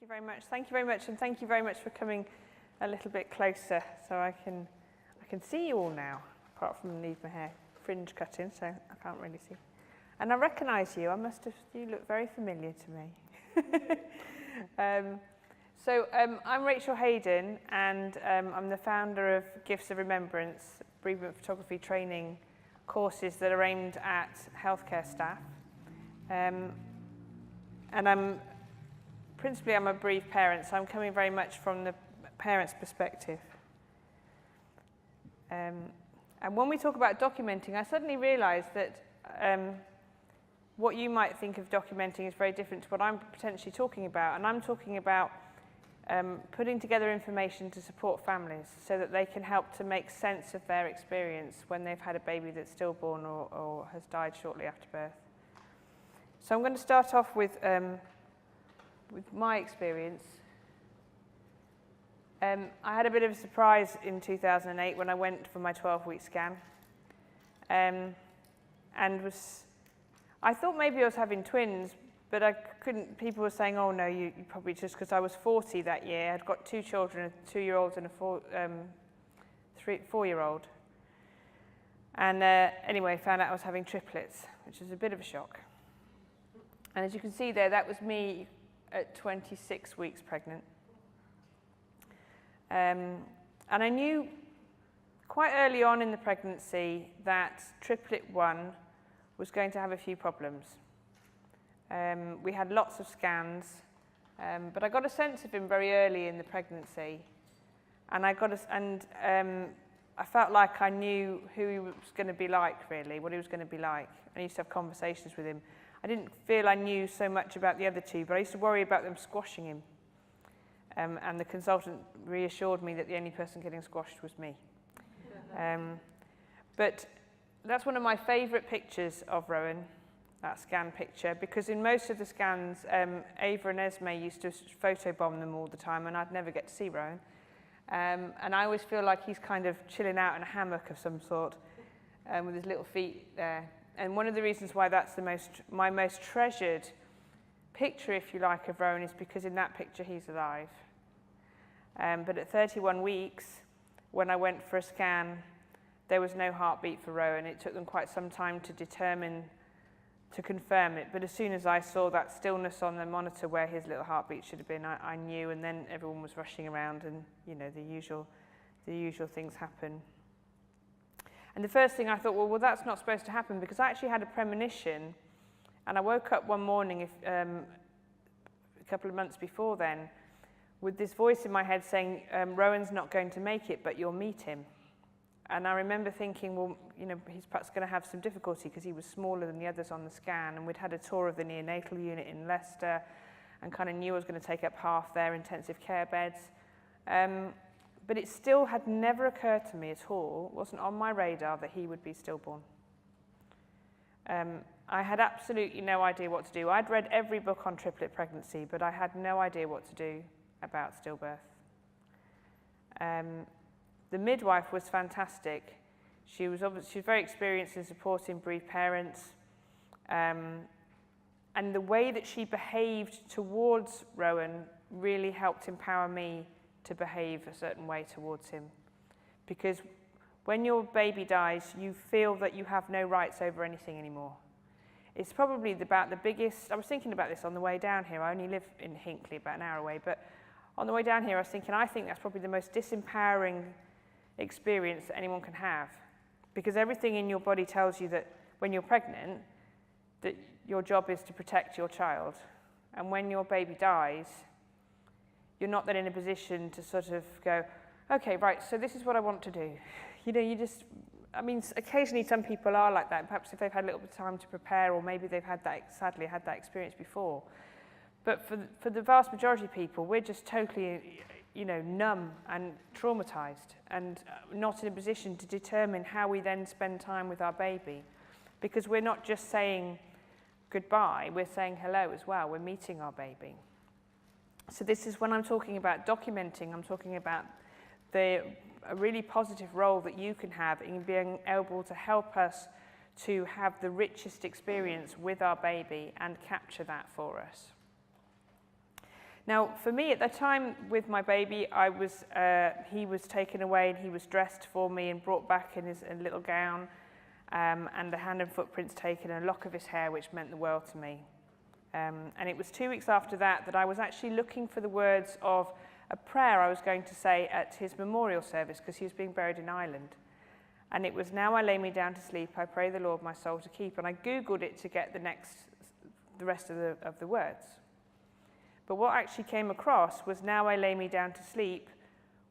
you very much. Thank you very much, and thank you very much for coming a little bit closer so I can see you all now, apart from leave my hair fringe cutting, so I can't really see. And I recognise you. You look very familiar to me. I'm Rachel Hayden, and I'm the founder of Gifts of Remembrance, bereavement photography training courses that are aimed at healthcare staff. And I'm a bereaved parent, so I'm coming very much from the parent's perspective. And when we talk about documenting, I suddenly realised that what you might think of documenting is very different to what I'm potentially talking about. And I'm talking about putting together information to support families so that they can help to make sense of their experience when they've had a baby that's stillborn or has died shortly after birth. So I'm going to start off with my experience. I had a bit of a surprise in 2008 when I went for my 12-week scan. I thought maybe I was having twins, but I couldn't. People were saying, oh no, you probably just, because I was 40 that year. I'd got 2 children, a 2-year-old and a 4-year-old. And anyway, found out I was having triplets, which was a bit of a shock. And as you can see there, that was me at 26 weeks pregnant. And I knew quite early on in the pregnancy that triplet 1 was going to have a few problems. We had lots of scans, but I got a sense of him very early in the pregnancy. And I felt like I knew who he was going to be like, really, what he was going to be like. I used to have conversations with him. I didn't feel I knew so much about the other 2, but I used to worry about them squashing him. And the consultant reassured me that the only person getting squashed was me. But that's one of my favourite pictures of Rowan, that scan picture, because in most of the scans, Ava and Esme used to photobomb them all the time, and I'd never get to see Rowan. And I always feel like he's kind of chilling out in a hammock of some sort, with his little feet there. And one of the reasons why that's my most treasured picture, if you like, of Rowan is because in that picture he's alive. But at 31 weeks, when I went for a scan, there was no heartbeat for Rowan. It took them quite some time to confirm it. But as soon as I saw that stillness on the monitor where his little heartbeat should have been, I knew. And then everyone was rushing around, and the usual things happen. And the first thing I thought, well, that's not supposed to happen, because I actually had a premonition, and I woke up one morning a couple of months before then with this voice in my head saying, Rowan's not going to make it, but you'll meet him. And I remember thinking, well, he's perhaps going to have some difficulty because he was smaller than the others on the scan, and we'd had a tour of the neonatal unit in Leicester and kind of knew I was going to take up half their intensive care beds. But it still had never occurred to me at all, it wasn't on my radar, that he would be stillborn. I had absolutely no idea what to do. I'd read every book on triplet pregnancy, but I had no idea what to do about stillbirth. The midwife was fantastic. She was very experienced in supporting bereaved parents. And the way that she behaved towards Rowan really helped empower me to behave a certain way towards him. Because when your baby dies, you feel that you have no rights over anything anymore. It's probably about the biggest, I was thinking about this on the way down here. I only live in Hinckley, about an hour away, but on the way down here I was thinking, I think that's probably the most disempowering experience that anyone can have. Because everything in your body tells you that when you're pregnant, that your job is to protect your child. And when your baby dies, you're not then in a position to sort of go, okay, right, so this is what I want to do. Occasionally some people are like that, perhaps if they've had a little bit of time to prepare, or maybe they've sadly had that experience before. But for the vast majority of people, we're just totally, numb and traumatized, and not in a position to determine how we then spend time with our baby. Because we're not just saying goodbye, we're saying hello as well, we're meeting our baby. So this is when I'm talking about documenting, I'm talking about a really positive role that you can have in being able to help us to have the richest experience with our baby and capture that for us. Now, for me, at the time with my baby, he was taken away and he was dressed for me and brought back in his little gown, and the hand and footprints taken and a lock of his hair, which meant the world to me. And it was 2 weeks after that I was actually looking for the words of a prayer I was going to say at his memorial service, because he was being buried in Ireland. And it was, "Now I lay me down to sleep, I pray the Lord my soul to keep." And I Googled it to get the rest of the words. But what actually came across was "Now I lay me down to sleep,"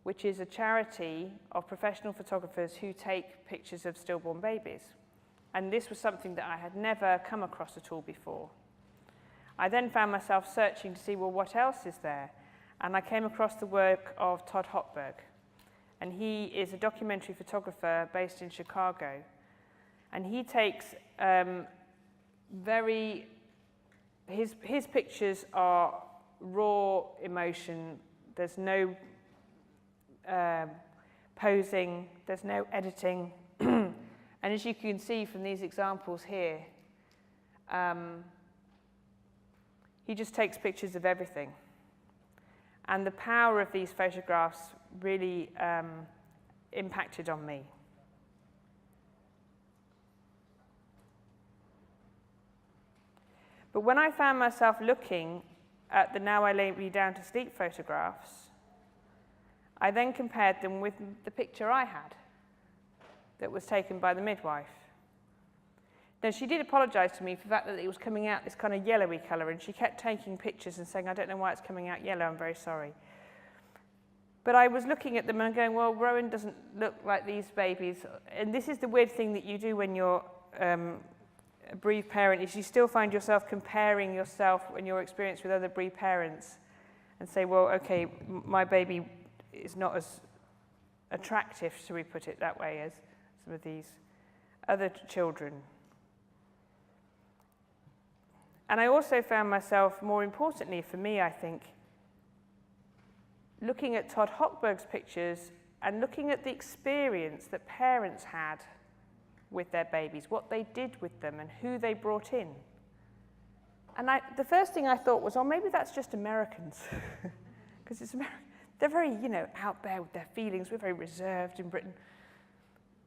which is a charity of professional photographers who take pictures of stillborn babies. And this was something that I had never come across at all before. I then found myself searching to see, well, what else is there? And I came across the work of Todd Hotberg. And he is a documentary photographer based in Chicago. And he takes his pictures are raw emotion. There's no posing, there's no editing. And as you can see from these examples here, he just takes pictures of everything. And the power of these photographs really impacted on me. But when I found myself looking at the "Now I lay me down to sleep" photographs, I then compared them with the picture I had that was taken by the midwife. Now, she did apologise to me for the fact that it was coming out this kind of yellowy colour, and she kept taking pictures and saying, "I don't know why it's coming out yellow, I'm very sorry." But I was looking at them and going, well, Rowan doesn't look like these babies. And this is the weird thing that you do when you're a bereaved parent, is you still find yourself comparing yourself and your experience with other bereaved parents and say, well, okay, my baby is not as attractive, shall we put it that way, as some of these other children. And I also found myself, more importantly for me, I think, looking at Todd Hotberg's pictures and looking at the experience that parents had with their babies, what they did with them and who they brought in. And the first thing I thought was, oh, maybe that's just Americans. Because they're very, out there with their feelings. We're very reserved in Britain.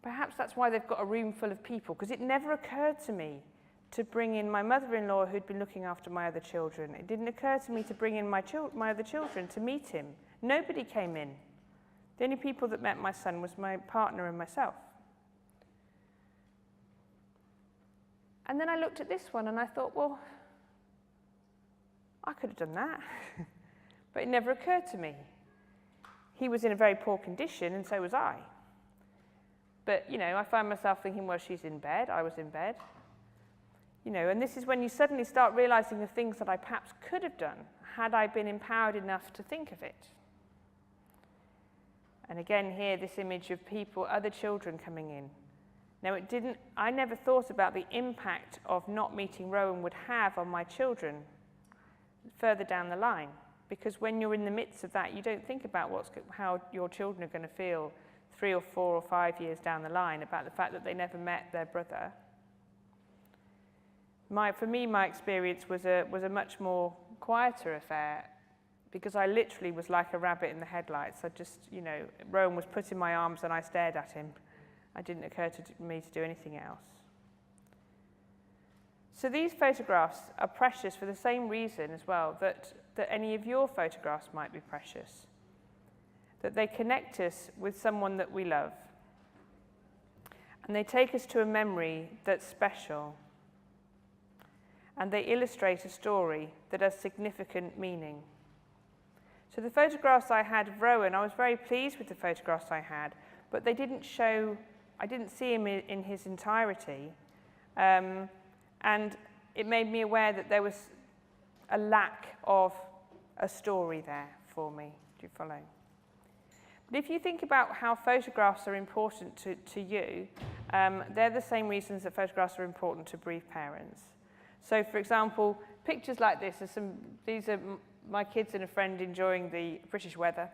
Perhaps that's why they've got a room full of people, because it never occurred to me to bring in my mother-in-law who'd been looking after my other children. It didn't occur to me to bring in my other children to meet him. Nobody came in. The only people that met my son was my partner and myself. And then I looked at this one and I thought, well, I could have done that. But it never occurred to me. He was in a very poor condition, and so was I. But, I found myself thinking, well, she's in bed, I was in bed. And this is when you suddenly start realizing the things that I perhaps could have done had I been empowered enough to think of it. And again here, this image of other children coming in. Now I never thought about the impact of not meeting Rowan would have on my children further down the line. Because when you're in the midst of that, you don't think about how your children are going to feel 3 or 4 or 5 years down the line about the fact that they never met their brother. For me, my experience was a much more quieter affair, because I literally was like a rabbit in the headlights. I just, Rowan was put in my arms and I stared at him. It didn't occur to me to do anything else. So these photographs are precious for the same reason as well that any of your photographs might be precious. That they connect us with someone that we love. And they take us to a memory that's special. And they illustrate a story that has significant meaning. So the photographs I had of Rowan, I was very pleased with the photographs I had, but they didn't show, I didn't see him in his entirety. And it made me aware that there was a lack of a story there for me. Do you follow? But if you think about how photographs are important to you, they're the same reasons that photographs are important to bereaved parents. So, for example, pictures like this these are my kids and a friend enjoying the British weather.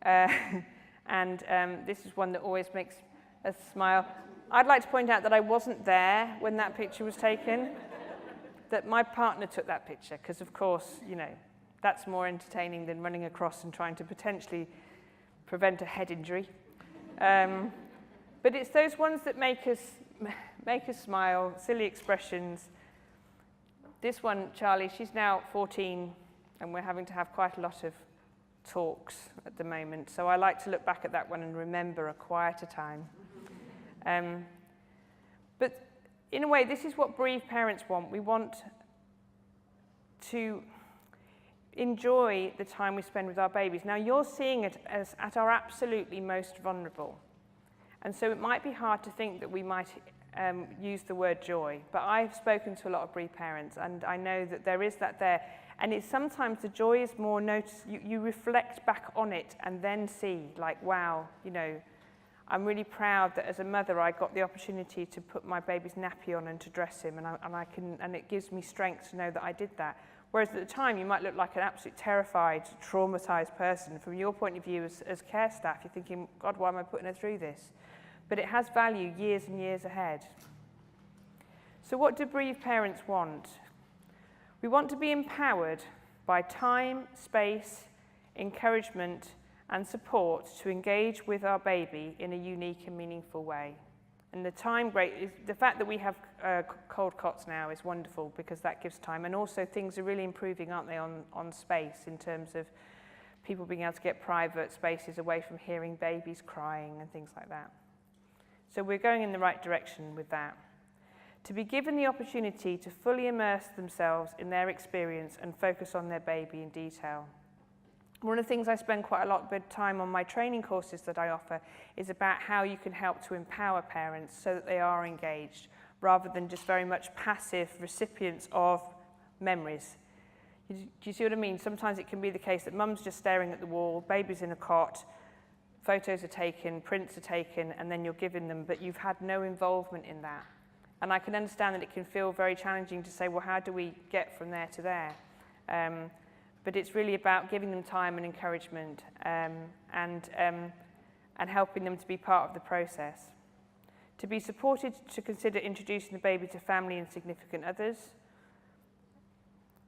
And this is one that always makes us smile. I'd like to point out that I wasn't there when that picture was taken, that my partner took that picture, because, of course, That's more entertaining than running across and trying to potentially prevent a head injury. But it's those ones that make us smile, silly expressions. This one, Charlie, she's now 14, and we're having to have quite a lot of talks at the moment. So I like to look back at that one and remember a quieter time. But in a way, this is what bereaved parents want. We want to enjoy the time we spend with our babies. Now, you're seeing it as at our absolutely most vulnerable. And so it might be hard to think that we might use the word joy. But I've spoken to a lot of bereaved parents, and I know that there is that there. And it's sometimes the joy is more you reflect back on it and then see, like, wow, you know, I'm really proud that as a mother I got the opportunity to put my baby's nappy on and to dress him, and it gives me strength to know that I did that. Whereas at the time you might look like an absolute terrified, traumatized person. From your point of view as care staff, you're thinking, God, why am I putting her through this? But it has value years and years ahead. So what do bereaved parents want? We want to be empowered by time, space, encouragement, and support to engage with our baby in a unique and meaningful way. And the fact that we have cold cots now is wonderful, because that gives time. And also things are really improving, aren't they, on space, in terms of people being able to get private spaces away from hearing babies crying and things like that. So we're going in the right direction with that. To be given the opportunity to fully immerse themselves in their experience and focus on their baby in detail. One of the things I spend quite a lot of time on my training courses that I offer is about how you can help to empower parents so that they are engaged, rather than just very much passive recipients of memories. Do you see what I mean? Sometimes it can be the case that mum's just staring at the wall, baby's in a cot, photos are taken, prints are taken, and then you're giving them, but you've had no involvement in that. And I can understand that it can feel very challenging to say, well, how do we get from there to there? But it's really about giving them time and encouragement, and helping them to be part of the process. To be supported to consider introducing the baby to family and significant others,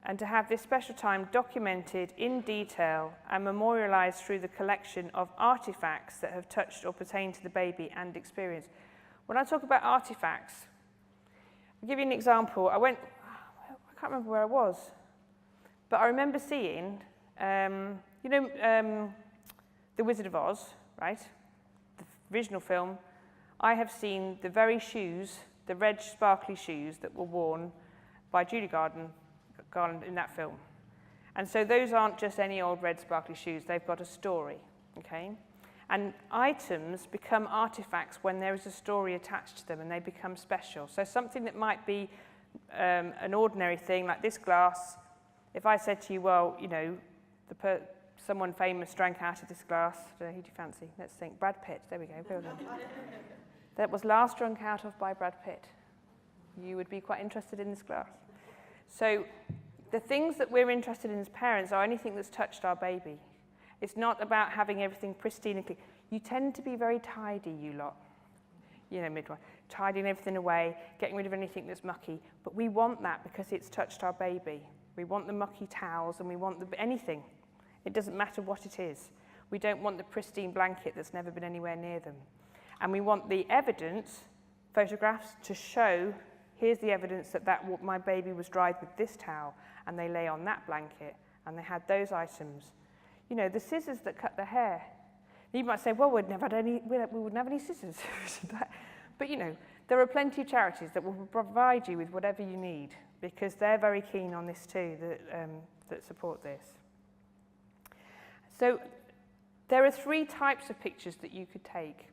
and to have this special time documented in detail and memorialised through the collection of artefacts that have touched or pertained to the baby and experience. When I talk about artefacts, I'll give you an example. I can't remember where I was, but I remember seeing, The Wizard of Oz, right? The original film. I have seen the very shoes, the red sparkly shoes that were worn by Judy Garland in that film. And so those aren't just any old red sparkly shoes, they've got a story, okay? And items become artifacts when there is a story attached to them, and they become special. So something that might be an ordinary thing, like this glass, if I said to you, well, you know, someone famous drank out of this glass, I don't know, who do you fancy? Let's think, Brad Pitt, there we go, build on. That was last drunk out of by Brad Pitt. You would be quite interested in this glass. So the things that we're interested in as parents are anything that's touched our baby. It's not about having everything pristine and clean. You tend to be very tidy, you lot. You know, midwife, tidying everything away, getting rid of anything that's mucky. But we want that because it's touched our baby. We want the mucky towels, and we want anything. It doesn't matter what it is. We don't want the pristine blanket that's never been anywhere near them. And we want the evidence, photographs, to show, here's the evidence that my baby was dried with this towel, and they lay on that blanket, and they had those items. You know, the scissors that cut the hair. You might say, well, we wouldn't have any scissors. But, you know, there are plenty of charities that will provide you with whatever you need, because they're very keen on this too, that support this. So there are 3 types of pictures that you could take.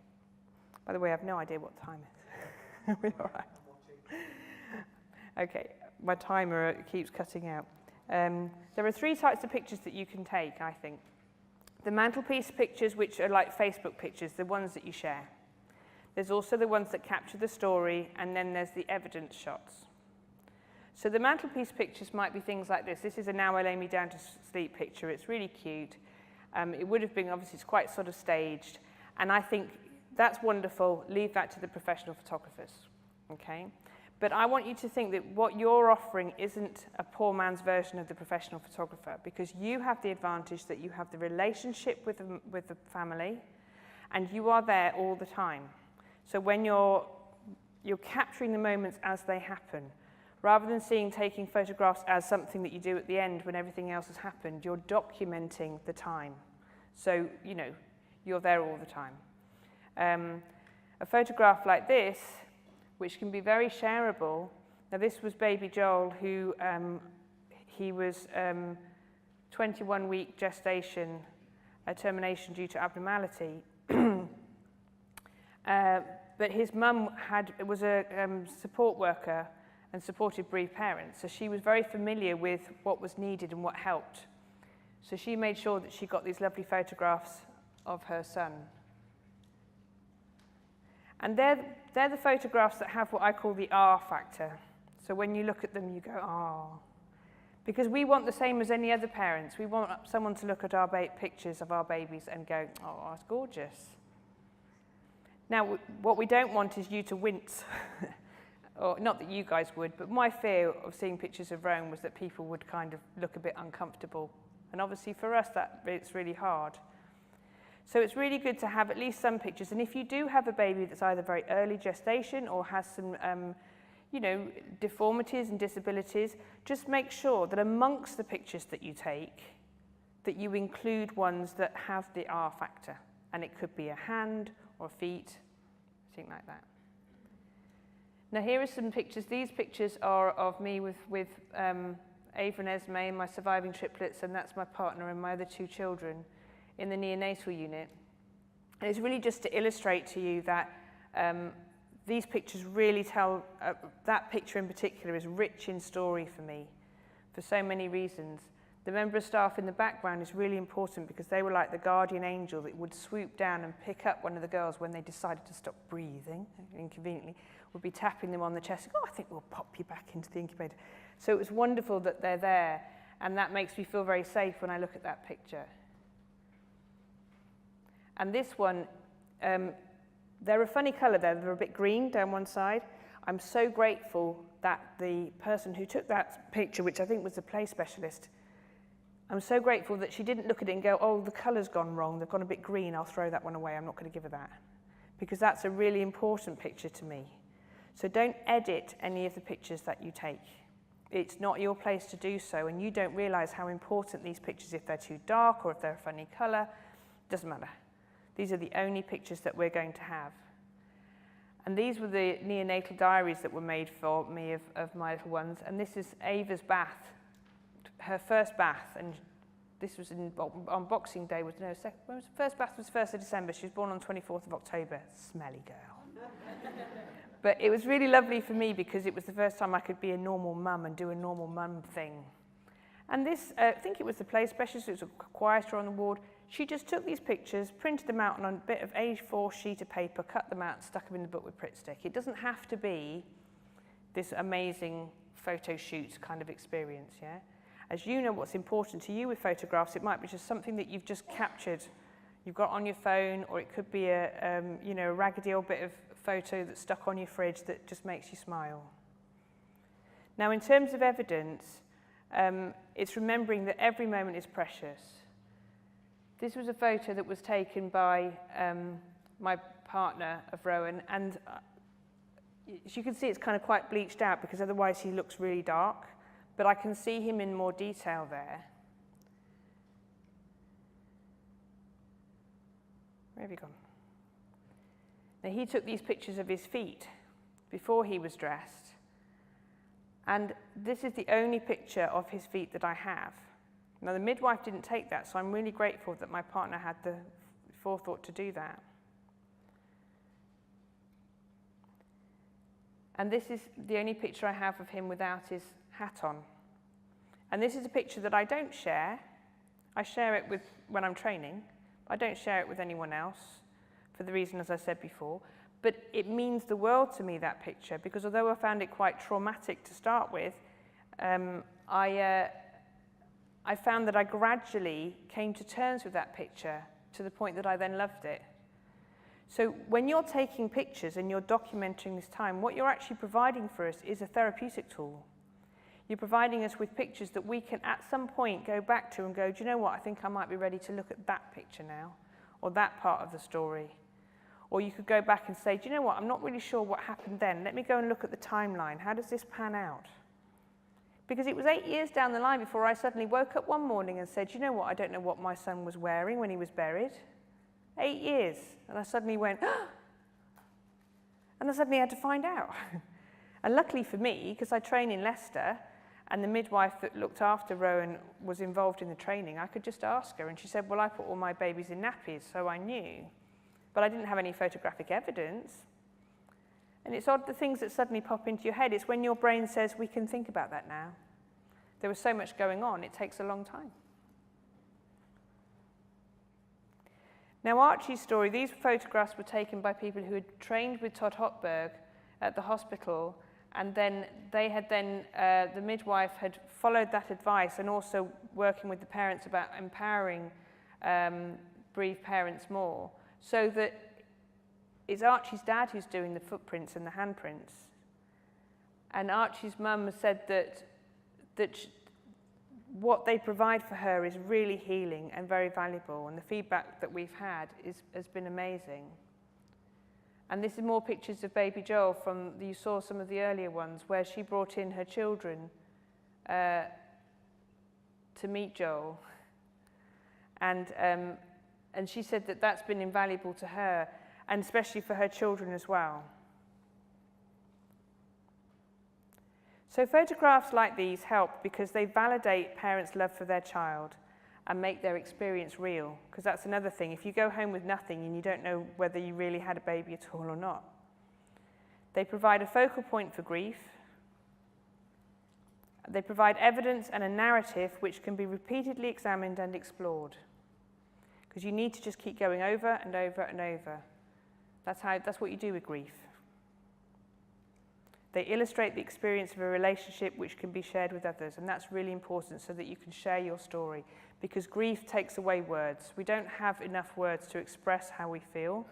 By the way, I have no idea what time it is. Are we all right? Okay, my timer keeps cutting out. There are 3 types of pictures that you can take, I think. The mantelpiece pictures, which are like Facebook pictures, the ones that you share. There's also the ones that capture the story, and then there's the evidence shots. So the mantelpiece pictures might be things like this. This is a Now I Lay Me Down to Sleep picture. It's really cute. It would have been, obviously, it's quite sort of staged. And I think that's wonderful. Leave that to the professional photographers, okay? But I want you to think that what you're offering isn't a poor man's version of the professional photographer, because you have the advantage that you have the relationship with the family, and you are there all the time. So when you're capturing the moments as they happen, rather than taking photographs as something that you do at the end when everything else has happened, you're documenting the time. So, you know, you're there all the time. A photograph like this, which can be very shareable. Now this was baby Joel, who he was 21-week gestation, termination due to abnormality. But his mum was a support worker and supported bereaved parents, so she was very familiar with what was needed and what helped. So she made sure that she got these lovely photographs of her son. And they're the photographs that have what I call the R factor. So when you look at them, you go, oh. Because we want the same as any other parents. We want someone to look at our pictures of our babies and go, oh, that's gorgeous. Now, what we don't want is you to wince. Or not that you guys would, but my fear of seeing pictures of Rowan was that people would kind of look a bit uncomfortable. And obviously for us, it's really hard. So it's really good to have at least some pictures. And if you do have a baby that's either very early gestation or has some, you know, deformities and disabilities, just make sure that amongst the pictures that you take, that you include ones that have the R factor. And it could be a hand or feet, something like that. Now here are some pictures. These pictures are of me with Ava and Esme, my surviving triplets, and that's my partner and my other two children in the neonatal unit. And it's really just to illustrate to you that these pictures really tell, that picture in particular is rich in story for me, for so many reasons. The member of staff in the background is really important because they were like the guardian angel that would swoop down and pick up one of the girls when they decided to stop breathing, inconveniently, would be tapping them on the chest, oh, I think we'll pop you back into the incubator. So it was wonderful that they're there, and that makes me feel very safe when I look at that picture. And this one, they're a funny colour there. They're a bit green down one side. I'm so grateful that the person who took that picture, which I think was a play specialist, I'm so grateful that she didn't look at it and go, oh, the colour's gone wrong. They've gone a bit green. I'll throw that one away. I'm not going to give her that. Because that's a really important picture to me. So don't edit any of the pictures that you take. It's not your place to do so, and you don't realise how important these pictures, if they're too dark or if they're a funny colour, doesn't matter. These are the only pictures that we're going to have. And these were the neonatal diaries that were made for me of my little ones. And this is Ava's bath, her first bath. And this was on Boxing Day. First bath was 1st of December. She was born on 24th of October. Smelly girl. But it was really lovely for me because it was the first time I could be a normal mum and do a normal mum thing. And this, I think it was the play specialist, it was a quieter on the ward. She just took these pictures, printed them out on a bit of A4 sheet of paper, cut them out, and stuck them in the book with Pritt stick. It doesn't have to be this amazing photo shoot kind of experience, yeah? As you know what's important to you with photographs, it might be just something that you've just captured, you've got on your phone, or it could be a, you know, a raggedy old bit of photo that's stuck on your fridge that just makes you smile. Now, in terms of evidence, it's remembering that every moment is precious. This was a photo that was taken by my partner of Rowan, and as you can see, it's kind of quite bleached out because otherwise he looks really dark, but I can see him in more detail there. Where have you gone? Now, he took these pictures of his feet before he was dressed, and this is the only picture of his feet that I have. Now, the midwife didn't take that, so I'm really grateful that my partner had the forethought to do that. And this is the only picture I have of him without his hat on. And this is a picture that I don't share. I share it with when I'm training. I don't share it with anyone else for the reason, as I said before. But it means the world to me, that picture, because although I found it quite traumatic to start with, I found that I gradually came to terms with that picture to the point that I then loved it. So when you're taking pictures and you're documenting this time, what you're actually providing for us is a therapeutic tool. You're providing us with pictures that we can at some point go back to and go, do you know what, I think I might be ready to look at that picture now, or that part of the story. Or you could go back and say, do you know what, I'm not really sure what happened then. Let me go and look at the timeline. How does this pan out? Because it was 8 years down the line before I suddenly woke up one morning and said, you know what, I don't know what my son was wearing when he was buried. 8 years. And I suddenly went, ah! And I suddenly had to find out. And luckily for me, because I train in Leicester, and the midwife that looked after Rowan was involved in the training, I could just ask her. And she said, well, I put all my babies in nappies, so I knew. But I didn't have any photographic evidence. And it's odd, the things that suddenly pop into your head, it's when your brain says, we can think about that now. There was so much going on, it takes a long time. Now, Archie's story, these photographs were taken by people who had trained with Todd Hotberg at the hospital, and then the midwife had followed that advice and also working with the parents about empowering bereaved parents more, so that it's Archie's dad who's doing the footprints and the handprints. And Archie's mum said that what they provide for her is really healing and very valuable, and the feedback that we've had has been amazing. And this is more pictures of baby Joel you saw some of the earlier ones, where she brought in her children to meet Joel. And she said that that's been invaluable to her, and especially for her children as well. So photographs like these help because they validate parents' love for their child and make their experience real, because that's another thing. If you go home with nothing and you don't know whether you really had a baby at all or not. They provide a focal point for grief. They provide evidence and a narrative which can be repeatedly examined and explored, because you need to just keep going over and over and over. That's what you do with grief. They illustrate the experience of a relationship which can be shared with others, and that's really important so that you can share your story, because grief takes away words. We don't have enough words to express how we feel,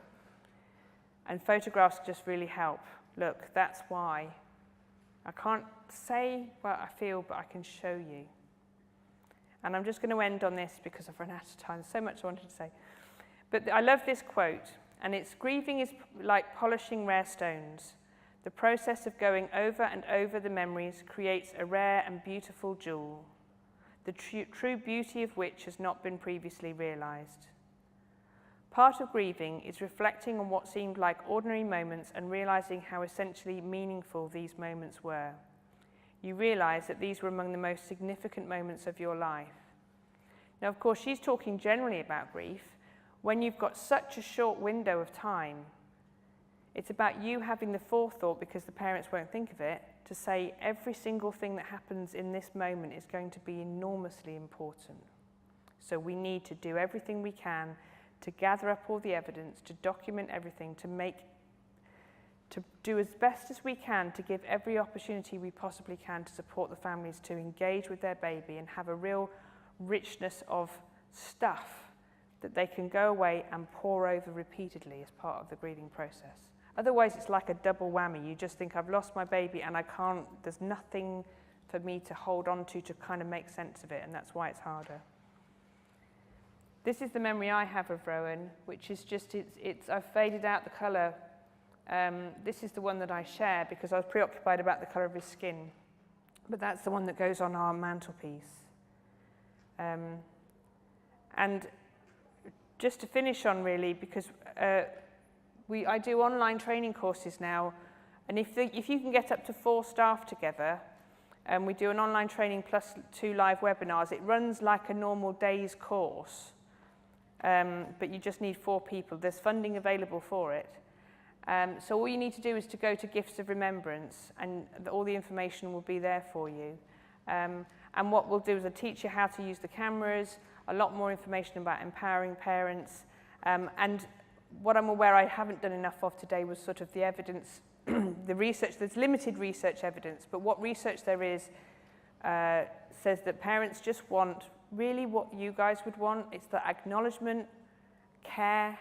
and photographs just really help. Look, that's why. I can't say what I feel, but I can show you. And I'm just going to end on this because I've run out of time. There's so much I wanted to say. But I love this quote, and it's, grieving is like polishing rare stones. The process of going over and over the memories creates a rare and beautiful jewel, the true beauty of which has not been previously realized. Part of grieving is reflecting on what seemed like ordinary moments and realizing how essentially meaningful these moments were. You realize that these were among the most significant moments of your life. Now, of course, she's talking generally about grief. When you've got such a short window of time, it's about you having the forethought, because the parents won't think of it, to say every single thing that happens in this moment is going to be enormously important. So we need to do everything we can to gather up all the evidence, to document everything, to do as best as we can to give every opportunity we possibly can to support the families to engage with their baby and have a real richness of stuff that they can go away and pour over repeatedly as part of the grieving process. Otherwise, it's like a double whammy. You just think, I've lost my baby and there's nothing for me to hold on to kind of make sense of it, and that's why it's harder. This is the memory I have of Rowan, which is just, I've faded out the colour. This is the one that I share because I was preoccupied about the colour of his skin. But that's the one that goes on our mantelpiece. And just to finish on, really, because I do online training courses now, and if you can get up to 4 staff together, and we do an online training plus 2 live webinars, it runs like a normal day's course, but you just need 4 people. There's funding available for it. So all you need to do is to go to Gifts of Remembrance, and all the information will be there for you. And what we'll do is I'll teach you how to use the cameras, a lot more information about empowering parents, and what I'm aware I haven't done enough of today was sort of the evidence, the research. There's limited research evidence, but what research there is says that parents just want really what you guys would want. It's the acknowledgement, care,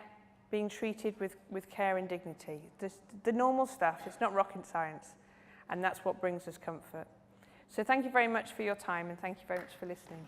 being treated with care and dignity. The normal stuff, it's not rocket science, and that's what brings us comfort. So thank you very much for your time, and thank you very much for listening.